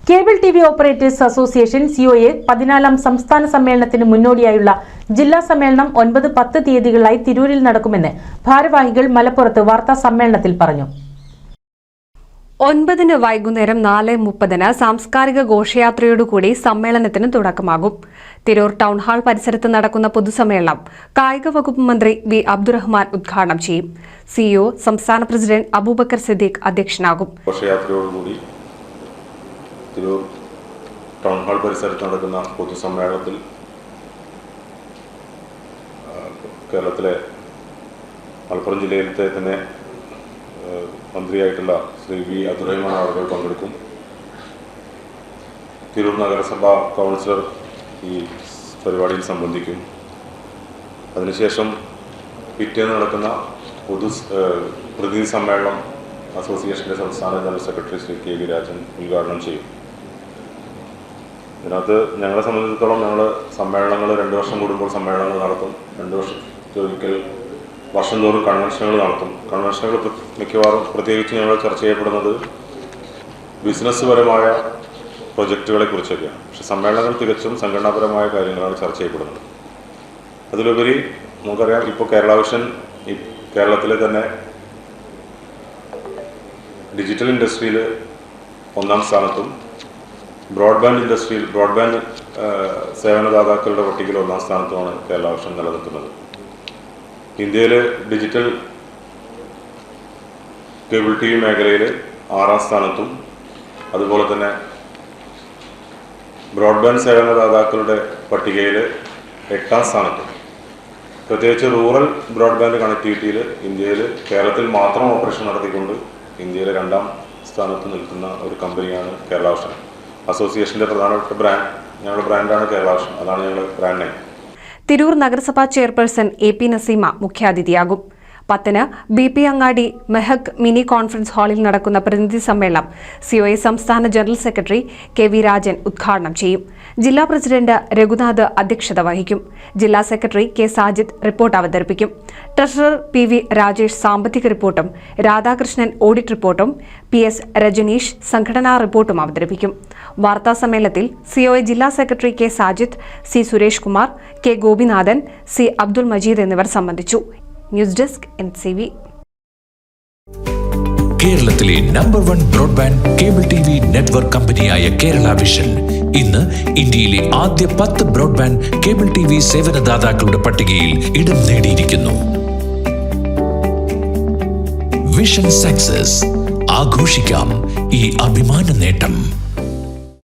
Cable T V operators association COA 14ാം സംസ്ഥാന സമ്മേളനത്തിന് മുന്നോടിയായുള്ള ജില്ലാ സമ്മേളനം 9-10 തീയതികളിലായി തിരൂരിൽ നടക്കുമെന്ന് ഭാരവാഹികൾ മലപ്പുറത്ത് വാർത്താ സമ്മേളനത്തിൽ പറഞ്ഞു. 9 വൈകുന്നേരം 4:30 സാംസ്കാരിക ഘോഷയാത്രയോടുകൂടി സമ്മേളനത്തിന് തുടക്കമാകും. തിരൂർ ടൗൺ ഹാൾ പരിസരത്ത് നടക്കുന്ന പൊതുസമ്മേളനം കായിക വകുപ്പ് മന്ത്രി വി അബ്ദുറഹ്മാൻ ഉദ്ഘാടനം ചെയ്യും. സിഇഒ സംസ്ഥാന പ്രസിഡന്റ് അബൂബക്കർ സിദ്ദീഖ് അധ്യക്ഷനാകും. തിരൂർ ടൗൺ ഹാൾ പരിസരത്ത് നടക്കുന്ന പൊതുസമ്മേളനത്തിൽ കേരളത്തിലെ മലപ്പുറം ജില്ലയിലത്തെ തന്നെ മന്ത്രിയായിട്ടുള്ള ശ്രീ വി അബ്ദുറഹ്മാൻ അവർ പങ്കെടുക്കും. തിരൂർ നഗരസഭാ കൗൺസിലർ ഈ പരിപാടിയിൽ സംബന്ധിക്കും. അതിനുശേഷം പിറ്റേന്ന് നടക്കുന്ന പ്രതിനിധി സമ്മേളനം അസോസിയേഷൻ്റെ സംസ്ഥാന general secretary Shri K V Rajan ഉദ്ഘാടനം ചെയ്യും. ഇതിനകത്ത് ഞങ്ങളെ സംബന്ധിച്ചിടത്തോളം ഞങ്ങൾ സമ്മേളനങ്ങൾ 2 വർഷം കൂടുമ്പോൾ സമ്മേളനങ്ങൾ നടത്തും. 2 വർഷത്തിൽ വർഷം തോറും കൺവെൻഷനുകൾ നടത്തും. കൺവെൻഷനുകൾ മിക്കവാറും പ്രത്യേകിച്ച് ഞങ്ങൾ ചർച്ച ചെയ്യപ്പെടുന്നത് ബിസിനസ് പരമായ പ്രൊജക്റ്റുകളെ കുറിച്ചൊക്കെയാണ്. പക്ഷെ സമ്മേളനങ്ങൾ തികച്ചും സംഘടനാപരമായ കാര്യങ്ങളാണ് ചർച്ച ചെയ്യപ്പെടുന്നത്. അതിലുപരി നമുക്കറിയാം, ഇപ്പോൾ കേരള വിഷൻ കേരളത്തിലെ തന്നെ ഡിജിറ്റൽ ഇൻഡസ്ട്രിയിൽ 1ാം സ്ഥാനത്തും ബ്രോഡ്ബാൻഡ് ഇൻഡസ്ട്രിയിൽ ബ്രോഡ്ബാൻഡ് സേവനദാതാക്കളുടെ പട്ടികയിൽ 1ാം സ്ഥാനത്തുമാണ് കേരള വിഷൻ നിലനിൽക്കുന്നത്. ഇന്ത്യയിലെ ഡിജിറ്റൽ കേബിൾ ടി വി മേഖലയിൽ 6ാം സ്ഥാനത്തും അതുപോലെ തന്നെ ബ്രോഡ്ബാൻഡ് സേവനദാതാക്കളുടെ പട്ടികയിൽ 8ാം സ്ഥാനത്തും. പ്രത്യേകിച്ച് റൂറൽ ബ്രോഡ്ബാൻഡ് കണക്ടിവിറ്റിയിൽ ഇന്ത്യയിൽ കേരളത്തിൽ മാത്രം ഓപ്പറേഷൻ നടത്തിക്കൊണ്ട് ഇന്ത്യയിലെ 2ാം സ്ഥാനത്ത് നിൽക്കുന്ന ഒരു കമ്പനിയാണ് കേരള വിഷൻ. അസോസിയേഷൻ്റെ പ്രധാനപ്പെട്ട ഞങ്ങളുടെ ബ്രാൻഡാണ് കേരള വിഷൻ. അതാണ് ഞങ്ങളുടെ ബ്രാൻഡ് നെയിം. തിരൂർ നഗരസഭാ ചെയർപേഴ്സൺ AP നസീമ മുഖ്യാതിഥിയാകും. 10 BP അങ്ങാടി മെഹക് മിനി കോൺഫറൻസ് ഹാളിൽ നടക്കുന്ന പ്രതിനിധി സമ്മേളനം സിഒഎ സംസ്ഥാന general secretary K V Rajan ഉദ്ഘാടനം ചെയ്യും. ജില്ലാ പ്രസിഡന്റ് രഘുനാഥ് അധ്യക്ഷത വഹിക്കും. ജില്ലാ സെക്രട്ടറി കെ സാജിദ് റിപ്പോർട്ട് അവതരിപ്പിക്കും. ട്രഷറർ PV രാജേഷ് സാമ്പത്തിക റിപ്പോർട്ടും രാധാകൃഷ്ണൻ ഓഡിറ്റ് റിപ്പോർട്ടും PS രജനീഷ് സംഘടനാ റിപ്പോർട്ടും അവതരിപ്പിക്കും. വാർത്താ സമ്മേളനത്തിൽ സിഒഎ ജില്ലാ secretary K Sajid, C Suresh Kumar, K Gopinathan, C Abdul Majeed എന്നിവർ സംബന്ധിച്ചു. News desk NCV. കേരളത്തിലെ number 1 broadband cable TV network കമ്പനിയായ കേരള വിഷൻ ഇന്ന് ഇന്ത്യയിലെ ആദ്യ 10 ബ്രോഡ്ബാൻഡ് കേബിൾ TV സേവനദാതാക്കളുടെ പട്ടികയിൽ ഇടം നേടിയിരിക്കുന്നു. Vision success. ആഘോഷിക്കാം ഈ അഭിമാന നേട്ടം.